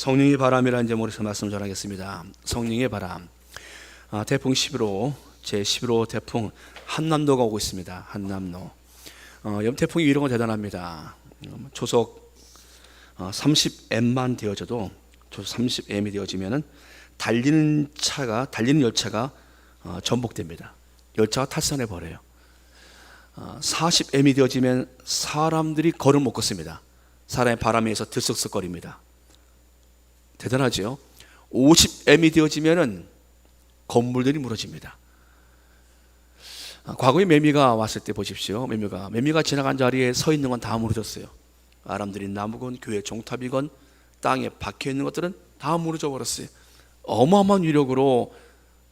성령의 바람이라는 제목에서 말씀 전하겠습니다. 성령의 바람. 태풍 11호, 제11호 태풍 한남노가 오고 있습니다. 한남노. 태풍이 이런 건 대단합니다. 초속 30m만 되어져도, 초속 30m이 되어지면은 달리는 열차가 전복됩니다. 열차가 탈선해 버려요. 40m이 되어지면 사람들이 걸음 못 걷습니다. 사람의 바람에 의해서 들썩썩거립니다. 대단하죠. 50m이 되어지면은 건물들이 무너집니다. 과거에 매미가 왔을 때 보십시오. 매미가 지나간 자리에 서 있는 건 다 무너졌어요. 아람들이 나무건 교회 종탑이건 땅에 박혀 있는 것들은 다 무너져 버렸어요. 어마어마한 위력으로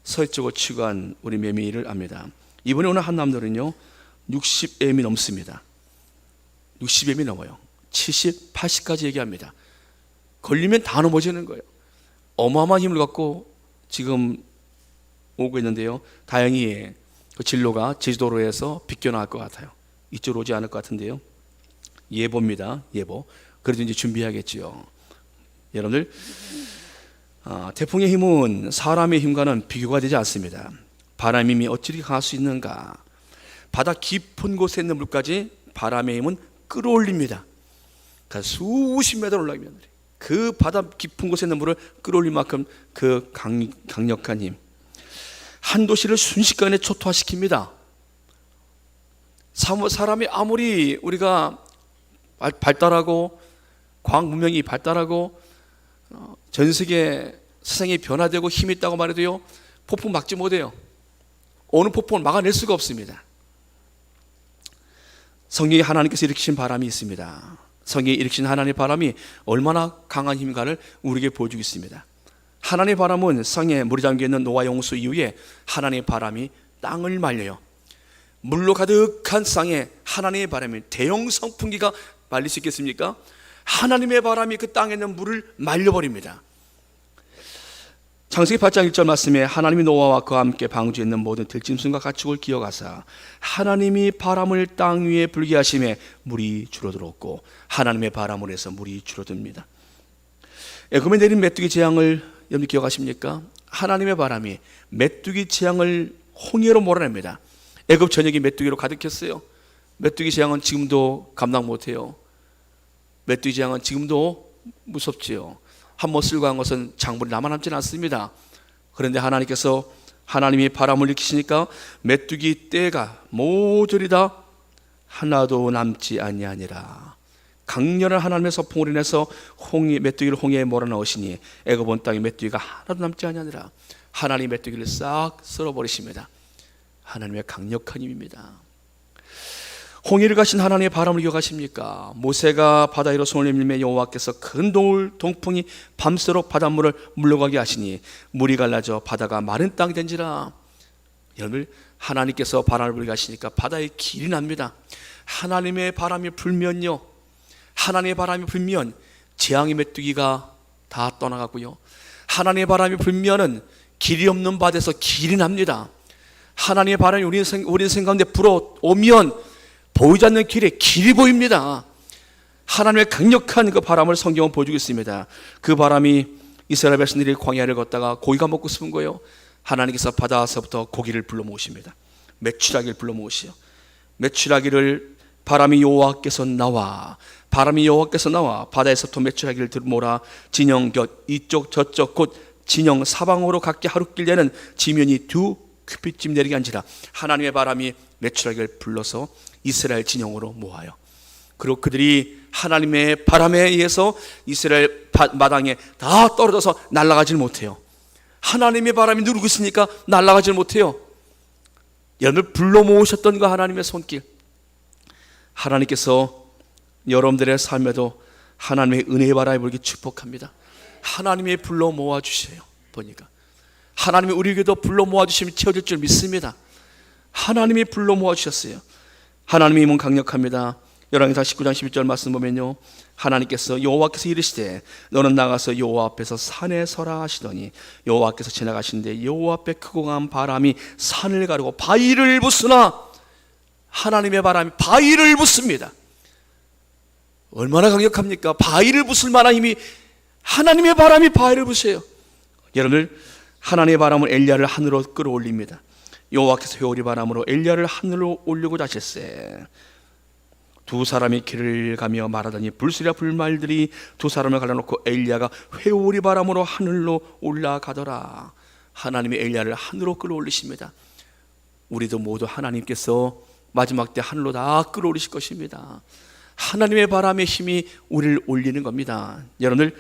서쪽을 치고한 우리 매미를 압니다. 이번에 오는 한남노는요 60m이 넘습니다. 60m이 넘어요. 70, 80까지 얘기합니다. 걸리면 다 넘어지는 거예요. 어마어마한 힘을 갖고 지금 오고 있는데요, 다행히 그 진로가 제주도로에서 비껴나갈 것 같아요. 이쪽으로 오지 않을 것 같은데요. 예보입니다. 예보. 그래도 이제 준비하겠지요. 여러분들, 태풍의 힘은 사람의 힘과는 비교가 되지 않습니다. 바람의 힘이 어찌 강할 수 있는가? 바다 깊은 곳에 있는 물까지 바람의 힘은 끌어올립니다. 그러니까 수십 메터 올라가면 그 바다 깊은 곳에 있는 물을 끌어올릴 만큼 그 강력한 힘, 한 도시를 순식간에 초토화시킵니다. 사람이 아무리 우리가 발달하고 과학 문명이 발달하고 전 세계 세상이 변화되고 힘이 있다고 말해도요, 폭풍 막지 못해요. 어느 폭풍을 막아낼 수가 없습니다. 성경에 하나님께서 일으키신 바람이 있습니다. 성경에 일으키신 하나님의 바람이 얼마나 강한 힘인가를 우리에게 보여주고 있습니다. 하나님의 바람은 성에 물이 잠겨있는 노아 홍수 이후에 하나님의 바람이 땅을 말려요. 물로 가득한 땅에 하나님의 바람이, 대형 선풍기가 말릴 수 있겠습니까? 하나님의 바람이 그 땅에 있는 물을 말려버립니다. 창세기 8장 1절 말씀에 하나님이 노아와 그와 함께 방주에 있는 모든 들짐승과 가축을 기어가사 하나님이 바람을 땅 위에 불게 하심에 물이 줄어들었고, 하나님의 바람으로 해서 물이 줄어듭니다. 애굽에 내린 메뚜기 재앙을 여러분 기억하십니까? 하나님의 바람이 메뚜기 재앙을 홍해로 몰아냅니다. 애굽 전역이 메뚜기로 가득했어요. 메뚜기 재앙은 지금도 감당 못해요. 메뚜기 재앙은 지금도 무섭지요. 한번 쓸고 한 것은 작물이 남아남지는 않습니다. 그런데 하나님께서 하나님이 바람을 일으키시니까 메뚜기 떼가 모조리 다 하나도 남지 아니하니라. 강렬한 하나님의 서풍으로 인해서 메뚜기를 홍해에 몰아넣으시니 애굽 온 땅에 메뚜기가 하나도 남지 아니하니라. 하나님이 메뚜기를 싹 쓸어버리십니다. 하나님의 강력한 힘입니다. 홍해를 가신 하나님의 바람을 기억하십니까? 모세가 바다 위로 손을 내밀며 여호와께서 큰 동풍이 밤새도록 바닷물을 물러가게 하시니 물이 갈라져 바다가 마른 땅이 된지라. 여러분, 하나님께서 바람을 불게 하시니까 바다에 길이 납니다. 하나님의 바람이 불면요, 하나님의 바람이 불면 재앙의 메뚜기가 다 떠나가고요, 하나님의 바람이 불면은 길이 없는 바다에서 길이 납니다. 하나님의 바람이 우리 인생 가운데 불어오면 보이지 않는 길에 길이 보입니다. 하나님의 강력한 그 바람을 성경은 보여주고 있습니다. 그 바람이 이스라엘 백성들이 광야를 걷다가 고기가 먹고 싶은 거예요. 하나님께서 바다에서부터 고기를 불러 모으십니다. 메추라기를 불러 모으시요. 메추라기를 바람이 여호와께서 나와 바다에서부터 메추라기를 몰아 진영 곁 이쪽 저쪽 곧 진영 사방으로 각기 하루길 내는 지면이 2규빗쯤 내리게 한지라. 하나님의 바람이 메추라기를 불러서 이스라엘 진영으로 모아요. 그리고 그들이 하나님의 바람에 의해서 이스라엘 마당에 다 떨어져서 날아가질 못해요. 하나님의 바람이 누르고 있으니까 날아가질 못해요. 여러분을 불러 모으셨던 그 하나님의 손길, 하나님께서 여러분들의 삶에도 하나님의 은혜의 바람이 불게 축복합니다. 하나님이 불러 모아주세요. 보니까 하나님이 우리에게도 불러 모아주시면 채워질 줄 믿습니다. 하나님이 불러 모아주셨어요. 하나님의 힘은 강력합니다. 열왕기상 19장 11절 말씀 보면요, 여호와께서 이르시되 너는 나가서 여호와 앞에서 산에 서라 하시더니 여호와께서 지나가시는데 여호와 앞에 크고 강한 바람이 산을 가르고 바위를 부수나. 하나님의 바람이 바위를 부숩니다. 얼마나 강력합니까? 바위를 부술 만한 힘이 하나님의 바람이 바알을 부수요. 여러분들, 하나님의 바람은 엘리야를 하늘로 끌어올립니다. 여호와께서 회오리 바람으로 엘리야를 하늘로 올리고자 하실세. 두 사람이 길을 가며 말하더니 불수리와 불말들이 두 사람을 갈라놓고 엘리야가 회오리 바람으로 하늘로 올라가더라. 하나님이 엘리야를 하늘로 끌어올리십니다. 우리도 모두 하나님께서 마지막 때 하늘로 다 끌어올리실 것입니다. 하나님의 바람의 힘이 우리를 올리는 겁니다. 여러분들,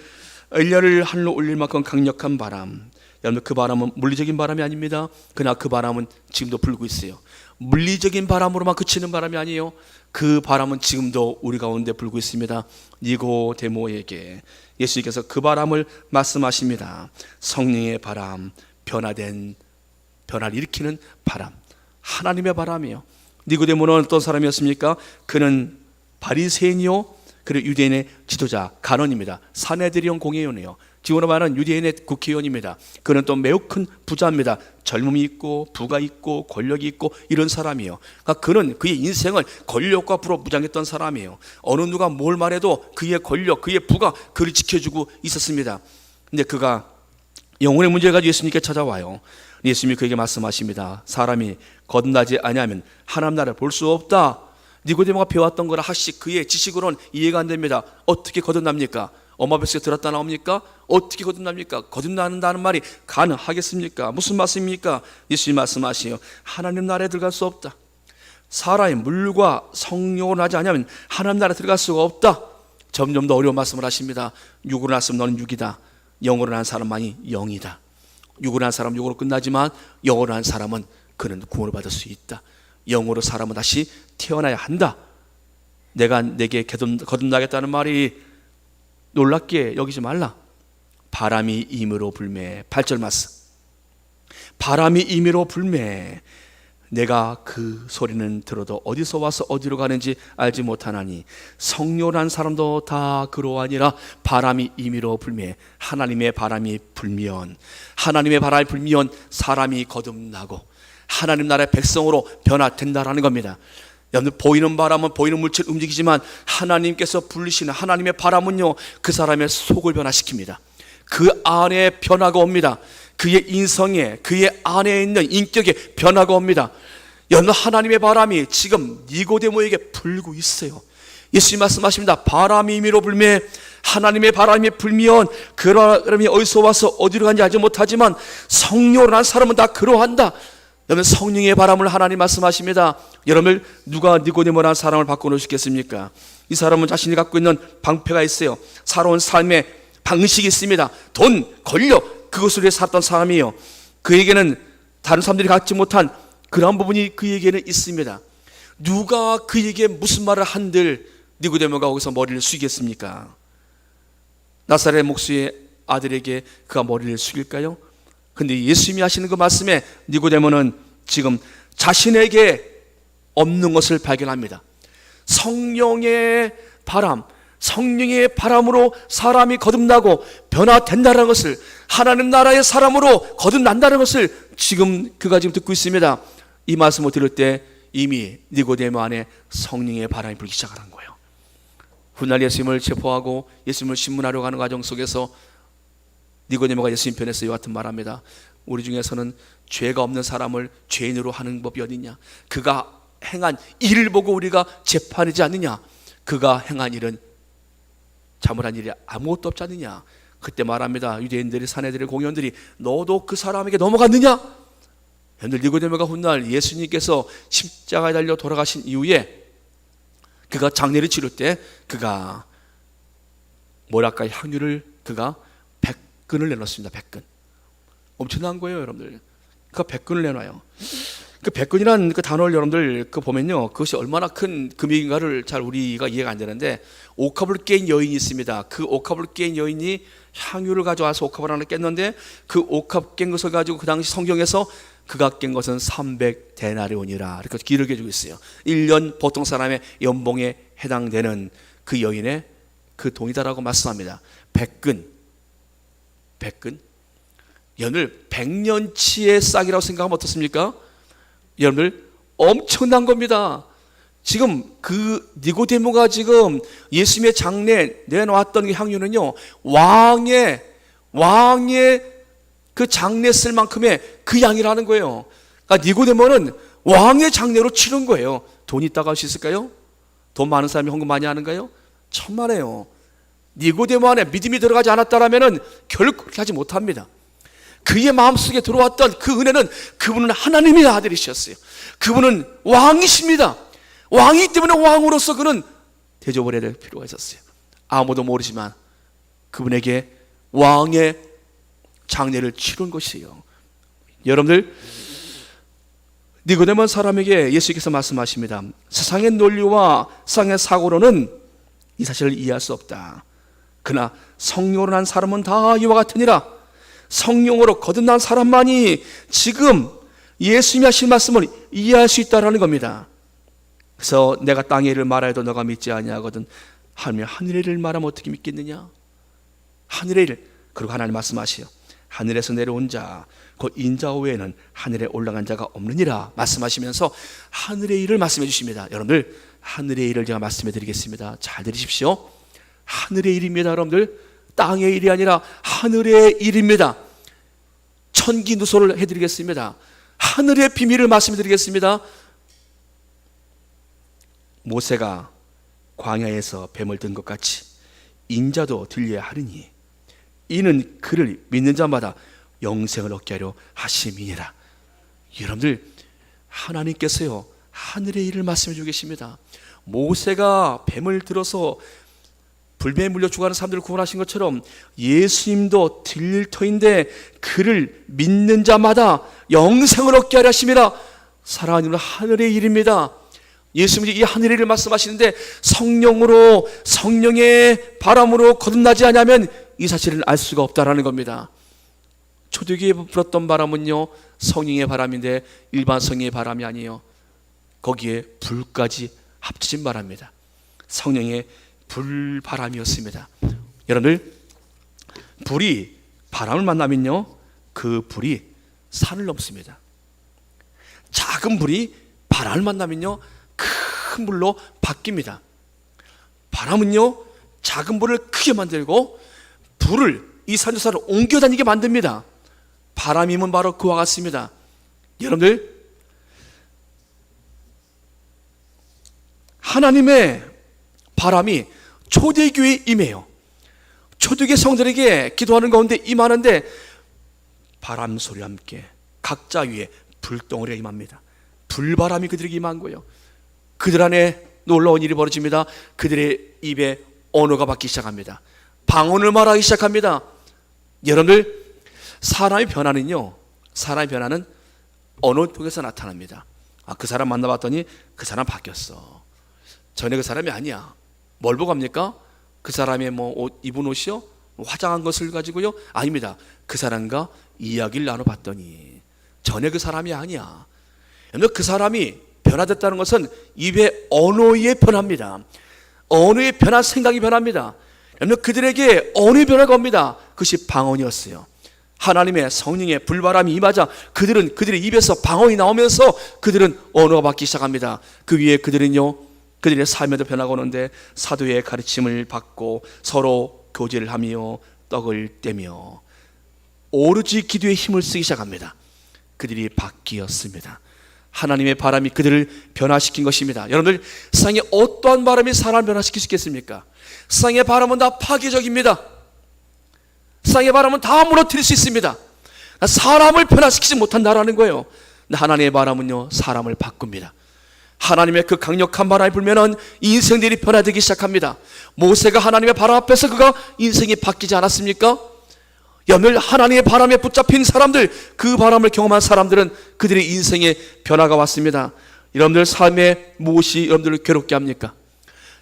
엘리야를 하늘로 올릴 만큼 강력한 바람, 여러분, 그 바람은 물리적인 바람이 아닙니다. 그러나 그 바람은 지금도 불고 있어요. 물리적인 바람으로만 그치는 바람이 아니에요. 그 바람은 지금도 우리 가운데 불고 있습니다. 니고데모에게 예수님께서 그 바람을 말씀하십니다. 성령의 바람, 변화를 일으키는 바람, 하나님의 바람이에요. 니고데모는 어떤 사람이었습니까? 그는 바리새인이요, 그리고 유대인의 지도자, 간원입니다. 사내들이온 공회의원이에요. 지금으로 말하는 유대인의 국회의원입니다. 그는 또 매우 큰 부자입니다. 젊음이 있고 부가 있고 권력이 있고 이런 사람이에요. 그러니까 그는 그의 인생을 권력과 부로 무장했던 사람이에요. 어느 누가 뭘 말해도 그의 권력, 그의 부가 그를 지켜주고 있었습니다. 근데 그가 영혼의 문제를 가지고 예수님께 찾아와요. 예수님이 그에게 말씀하십니다. 사람이 거듭나지 아니하면 하나님 나라를 볼 수 없다. 니고데모가 배웠던 거라 하시 그의 지식으로는 이해가 안 됩니다. 어떻게 거듭납니까? 엄마 뱃속에 들었다 나옵니까? 어떻게 거듭납니까? 거듭난다는 말이 가능하겠습니까? 무슨 말씀입니까? 예수님 말씀하시요. 하나님 나라에 들어갈 수 없다. 사람이 물과 성령으로 하지 않으면 하나님 나라에 들어갈 수가 없다. 점점 더 어려운 말씀을 하십니다. 육으로 났으면 너는 육이다. 영으로 난 사람만이 영이다. 육으로 난 사람은 육으로 끝나지만 영으로 난 사람은 그는 구원을 받을 수 있다. 영으로 사람은 다시 태어나야 한다. 내게 거듭나겠다는 말이 놀랍게 여기지 말라. 바람이 임으로 불매. 8절 말씀. 바람이 임으로 불매. 내가 그 소리는 들어도 어디서 와서 어디로 가는지 알지 못하나니 성령한 사람도 다 그러하니라. 바람이 임으로 불매. 하나님의 바람이 불면, 하나님의 바람이 불면 사람이 거듭나고 하나님 나라의 백성으로 변화된다라는 겁니다. 여러분, 보이는 바람은 보이는 물질 움직이지만 하나님께서 불리시는 하나님의 바람은요, 그 사람의 속을 변화시킵니다. 그 안에 변화가 옵니다. 그의 인성에, 그의 안에 있는 인격에 변화가 옵니다. 여러분, 하나님의 바람이 지금 니고데모에게 불고 있어요. 예수님 말씀하십니다. 바람이 임의로 불매. 하나님의 바람이 불면 그 바람이 어디서 와서 어디로 간지 알지 못하지만 성령으로 난 사람은 다 그러한다. 여러분, 성령의 바람을 하나님 말씀하십니다. 여러분, 누가 니고데모라는 사람을 바꿔놓으시겠습니까? 이 사람은 자신이 갖고 있는 방패가 있어요. 살아온 삶의 방식이 있습니다. 돈, 권력, 그것을 위해 살았던 사람이에요. 그에게는 다른 사람들이 갖지 못한 그런 부분이 그에게는 있습니다. 누가 그에게 무슨 말을 한들 니고데모가 거기서 머리를 숙이겠습니까? 나사렛 목수의 아들에게 그가 머리를 숙일까요? 근데 예수님이 하시는 그 말씀에 니고데모는 지금 자신에게 없는 것을 발견합니다. 성령의 바람, 성령의 바람으로 사람이 거듭나고 변화된다는 것을, 하나님 나라의 사람으로 거듭난다는 것을 지금 그가 지금 듣고 있습니다. 이 말씀을 들을 때 이미 니고데모 안에 성령의 바람이 불기 시작하는 거예요. 훗날 예수님을 체포하고 예수님을 신문하러 가는 과정 속에서 니고데모가 예수님 편에서 이와 같은 말합니다. 우리 중에서는 죄가 없는 사람을 죄인으로 하는 법이 어디냐? 그가 행한 일을 보고 우리가 재판하지 않느냐? 그가 행한 일은 잘못한 일이 아무것도 없지 않느냐? 그때 말합니다. 유대인들이, 사내들이, 공회원들이 너도 그 사람에게 넘어갔느냐? 여러분들, 니고데모가 훗날 예수님께서 십자가에 달려 돌아가신 이후에 그가 장례를 치를 때 그가 모략가의 향유를 그가 100근을 내놓습니다. 100근. 엄청난 거예요, 여러분들. 그러니까 100근을 내놔요. 그 100근이라는 그 단어를 여러분들 그 보면요, 그것이 얼마나 큰 금액인가를 잘 우리가 이해가 안 되는데, 옥합을 깬 여인이 있습니다. 그 옥합을 깬 여인이 향유를 가져와서 옥합을 하나 깼는데, 그 옥합 깬 것을 가지고 그 당시 성경에서 그가 깬 것은 300데나리온이라 이렇게 기록해 주고 있어요. 1년 보통 사람의 연봉에 해당되는 그 여인의 그 돈이다라고 말씀합니다. 100근. 여러분들, 100년치의 싹이라고 생각하면 어떻습니까? 여러분들, 엄청난 겁니다. 지금 그 니고데모가 지금 예수님의 장례에 내놓았던 그 향유는요, 왕의 그 장례 쓸 만큼의 그 양이라는 거예요. 그러니까 니고데모는 왕의 장례로 치른 거예요. 돈 있다고 할 수 있을까요? 돈 많은 사람이 헌금 많이 하는가요? 천만에요. 니고데모 안에 믿음이 들어가지 않았다라면은 결코 그렇게 하지 못합니다. 그의 마음속에 들어왔던 그 은혜는, 그분은 하나님의 아들이셨어요. 그분은 왕이십니다. 왕이기 때문에 왕으로서 그는 대접을 해야 될 필요가 있었어요. 아무도 모르지만 그분에게 왕의 장례를 치른 것이에요. 여러분들, 니고데모 사람에게 예수께서 말씀하십니다. 세상의 논리와 세상의 사고로는 이 사실을 이해할 수 없다. 그러나 성령으로 난 사람은 다 이와 같으니라. 성령으로 거듭난 사람만이 지금 예수님이 하신 말씀을 이해할 수 있다는 겁니다. 그래서 내가 땅의 일을 말하여도 너가 믿지 아니하거든 하며 하늘의 일을 말하면 어떻게 믿겠느냐? 하늘의 일. 그리고 하나님 말씀하시요, 하늘에서 내려온 자 곧 인자 외에는 하늘에 올라간 자가 없느니라 말씀하시면서 하늘의 일을 말씀해 주십니다. 여러분들, 하늘의 일을 제가 말씀해 드리겠습니다. 잘 들으십시오. 하늘의 일입니다. 여러분들, 땅의 일이 아니라 하늘의 일입니다. 천기누설을 해드리겠습니다. 하늘의 비밀을 말씀해 드리겠습니다. 모세가 광야에서 뱀을 든 것 같이 인자도 들려야 하리니 이는 그를 믿는 자마다 영생을 얻게 하려 하심이니라. 여러분들, 하나님께서요, 하늘의 일을 말씀해 주고 계십니다. 모세가 뱀을 들어서 불뱀에 물려 죽어가는 사람들을 구원하신 것처럼 예수님도 들릴 터인데 그를 믿는 자마다 영생을 얻게 하려 하심이라. 사랑하는 하늘의 일입니다. 예수님이 이 하늘의 일을 말씀하시는데 성령으로, 성령의 바람으로 거듭나지 않으면 이 사실을 알 수가 없다라는 겁니다. 초대교회에 불었던 바람은요, 성령의 바람인데 일반 성령의 바람이 아니에요. 거기에 불까지 합쳐진 바람입니다. 성령의 불바람이었습니다. 여러분들, 불이 바람을 만나면요, 그 불이 산을 넘습니다. 작은 불이 바람을 만나면요, 큰 불로 바뀝니다. 바람은요, 작은 불을 크게 만들고 불을 이 산조사를 옮겨 다니게 만듭니다. 바람이면 바로 그와 같습니다. 여러분들, 하나님의 바람이 초대교회에 임해요. 초대교회 성도들에게 기도하는 가운데 임하는데 바람 소리와 함께 각자 위에 불덩어리가 임합니다. 불바람이 그들에게 임한 거예요. 그들 안에 놀라운 일이 벌어집니다. 그들의 입에 언어가 받기 시작합니다. 방언을 말하기 시작합니다. 여러분들, 사람의 변화는요, 사람의 변화는 언어 통해서 나타납니다. 그 사람 만나봤더니 그 사람 바뀌었어. 전에 그 사람이 아니야. 뭘 보고 합니까? 그 사람의 옷, 입은 옷이요? 화장한 것을 가지고요? 아닙니다. 그 사람과 이야기를 나눠봤더니 전에 그 사람이 아니야. 그 사람이 변화됐다는 것은 입의 언어의 변화입니다. 언어의 변화, 생각이 변합니다. 그들에게 언어의 변화가 옵니다. 그것이 방언이었어요. 하나님의 성령의 불바람이 임하자 그들의 입에서 방언이 나오면서 그들은 언어가 받기 시작합니다. 그 위에 그들은요, 그들의 삶에도 변화가 오는데 사도의 가르침을 받고 서로 교제를 하며 떡을 떼며 오로지 기도에 힘을 쓰기 시작합니다. 그들이 바뀌었습니다. 하나님의 바람이 그들을 변화시킨 것입니다. 여러분들, 세상에 어떠한 바람이 사람을 변화시킬 수 있겠습니까? 세상의 바람은 다 파괴적입니다. 세상의 바람은 다 무너뜨릴 수 있습니다. 사람을 변화시키지 못한다라는 거예요. 하나님의 바람은요, 사람을 바꿉니다. 하나님의 그 강력한 바람이 불면은 인생들이 변화되기 시작합니다. 모세가 하나님의 바람 앞에서 그가 인생이 바뀌지 않았습니까? 여러분들, 하나님의 바람에 붙잡힌 사람들, 그 바람을 경험한 사람들은 그들의 인생에 변화가 왔습니다. 여러분들 삶에 무엇이 여러분들을 괴롭게 합니까?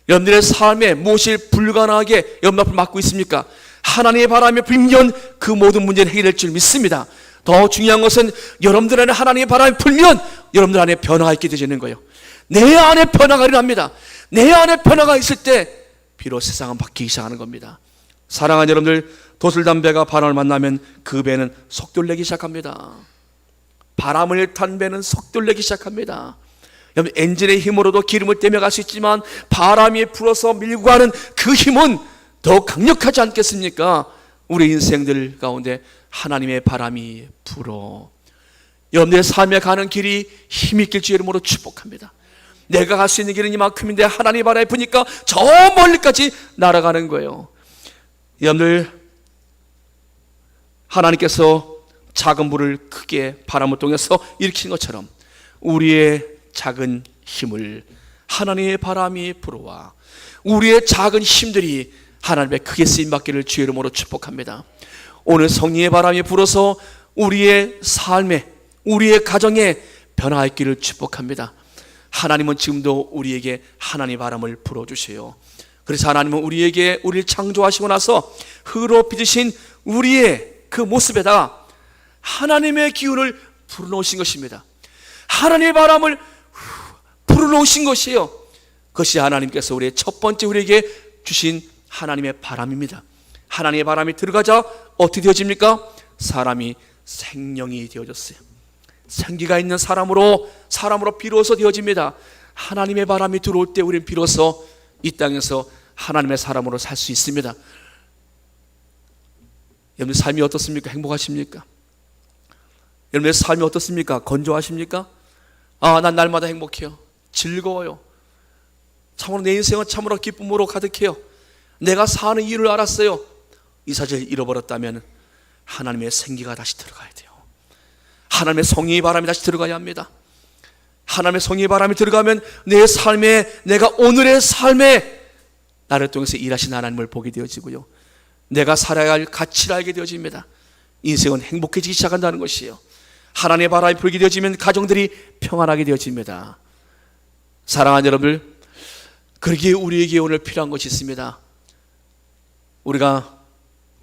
여러분들의 삶에 무엇이 불가능하게 여러분 앞을 막고 있습니까? 하나님의 바람이 불면 그 모든 문제는 해결될 줄 믿습니다. 더 중요한 것은 여러분들 안에 하나님의 바람이 불면 여러분들 안에 변화가 있게 되는 거예요. 내 안에 변화가 일어납니다. 내 안에 변화가 있을 때 비로소 세상은 바뀌기 시작하는 겁니다. 사랑하는 여러분들, 도슬담배가 바람을 만나면 그 배는 속도를 내기 시작합니다. 바람을 탄 배는 속도를 내기 시작합니다. 여러분, 엔진의 힘으로도 기름을 떼며 갈 수 있지만 바람이 불어서 밀고 가는 그 힘은 더 강력하지 않겠습니까? 우리 인생들 가운데 하나님의 바람이 불어 여러분들의 삶에 가는 길이 힘있길 주의 이름으로 축복합니다. 내가 갈 수 있는 길은 이만큼인데 하나님의 바람이 부니까 저 멀리까지 날아가는 거예요. 여러분들, 하나님께서 작은 불을 크게 바람을 통해서 일으킨 것처럼 우리의 작은 힘을 하나님의 바람이 불어와 우리의 작은 힘들이 하나님의 크게 쓰임받기를 주의 이름으로 축복합니다. 오늘 성령의 바람이 불어서 우리의 삶에, 우리의 가정에 변화했기를 축복합니다. 하나님은 지금도 우리에게 하나님의 바람을 불어주세요. 그래서 하나님은 우리를 창조하시고 나서 흙으로 빚으신 우리의 그 모습에다가 하나님의 기운을 불어넣으신 것입니다. 하나님의 바람을 불어넣으신 것이에요. 그것이 하나님께서 우리의 첫 번째 우리에게 주신 하나님의 바람입니다. 하나님의 바람이 들어가자 어떻게 되어집니까? 사람이 생명이 되어졌어요. 생기가 있는 사람으로 비로소 되어집니다. 하나님의 바람이 들어올 때 우리는 비로소 이 땅에서 하나님의 사람으로 살 수 있습니다. 여러분의 삶이 어떻습니까? 행복하십니까? 여러분의 삶이 어떻습니까? 건조하십니까? 난 날마다 행복해요. 즐거워요. 참으로 내 인생은 참으로 기쁨으로 가득해요. 내가 사는 이유를 알았어요. 이 사실을 잃어버렸다면 하나님의 생기가 다시 들어가야 돼요. 하나님의 성령의 바람이 다시 들어가야 합니다. 하나님의 성령의 바람이 들어가면 내 삶에, 내가 오늘의 삶에 나를 통해서 일하신 하나님을 보게 되어지고요, 내가 살아야 할 가치를 알게 되어집니다. 인생은 행복해지기 시작한다는 것이에요. 하나님의 바람이 불게 되어지면 가정들이 평안하게 되어집니다. 사랑하는 여러분들, 그러기에 우리에게 오늘 필요한 것이 있습니다. 우리가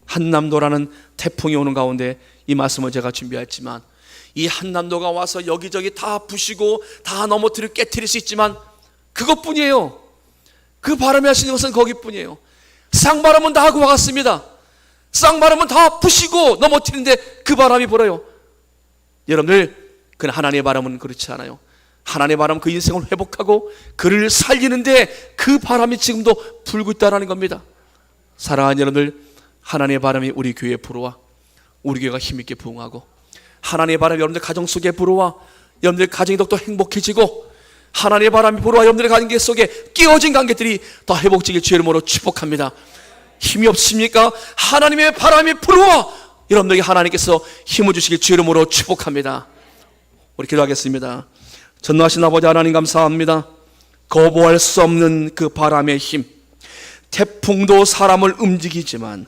한남도라는 태풍이 오는 가운데 이 말씀을 제가 준비했지만, 이 한남도가 와서 여기저기 다 부시고 다 넘어뜨리고 깨트릴 수 있지만 그것뿐이에요. 그 바람이 하시는 것은 거기뿐이에요. 쌍바람은 다 그와 같습니다. 쌍바람은 다 부시고 넘어뜨리는데 그 바람이 불어요. 여러분들, 그 하나님의 바람은 그렇지 않아요. 하나님의 바람은 그 인생을 회복하고 그를 살리는데 그 바람이 지금도 불고 있다는 겁니다. 사랑하는 여러분들, 하나님의 바람이 우리 교회에 불어와 우리 교회가 힘있게 부흥하고, 하나님의 바람이 여러분들 가정 속에 불어와 여러분들 가정이 더욱더 행복해지고, 하나님의 바람이 불어와 여러분들의 관계 속에 끼어진 관계들이 더 회복되길 주의 이름으로 축복합니다. 힘이 없으십니까? 하나님의 바람이 불어와 여러분들에게 하나님께서 힘을 주시길 주의 이름으로 축복합니다. 우리 기도하겠습니다. 전능하신 아버지 하나님, 감사합니다. 거부할 수 없는 그 바람의 힘, 태풍도 사람을 움직이지만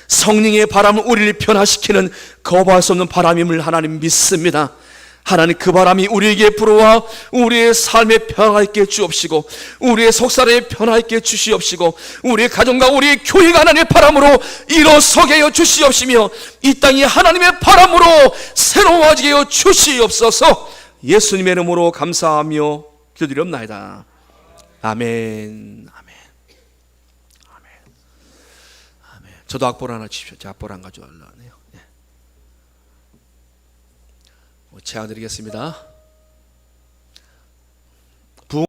성령의 바람은 우리를 변화시키는 거부할 수 없는 바람임을 하나님 믿습니다. 하나님, 그 바람이 우리에게 불어와 우리의 삶에 변화있게 주옵시고, 우리의 속사람에 변화있게 주시옵시고, 우리의 가정과 우리의 교회가 하나님의 바람으로 일어서게 하여 주시옵시며, 이 땅이 하나님의 바람으로 새로워지게 하여 주시옵소서. 예수님의 이름으로 감사하며 기도드리옵나이다. 아멘. 아멘. 아멘. 아멘. 저도 악보를 하나 주십시오. 제 악보를 안 가져가려고 하네요. 제안 드리겠습니다.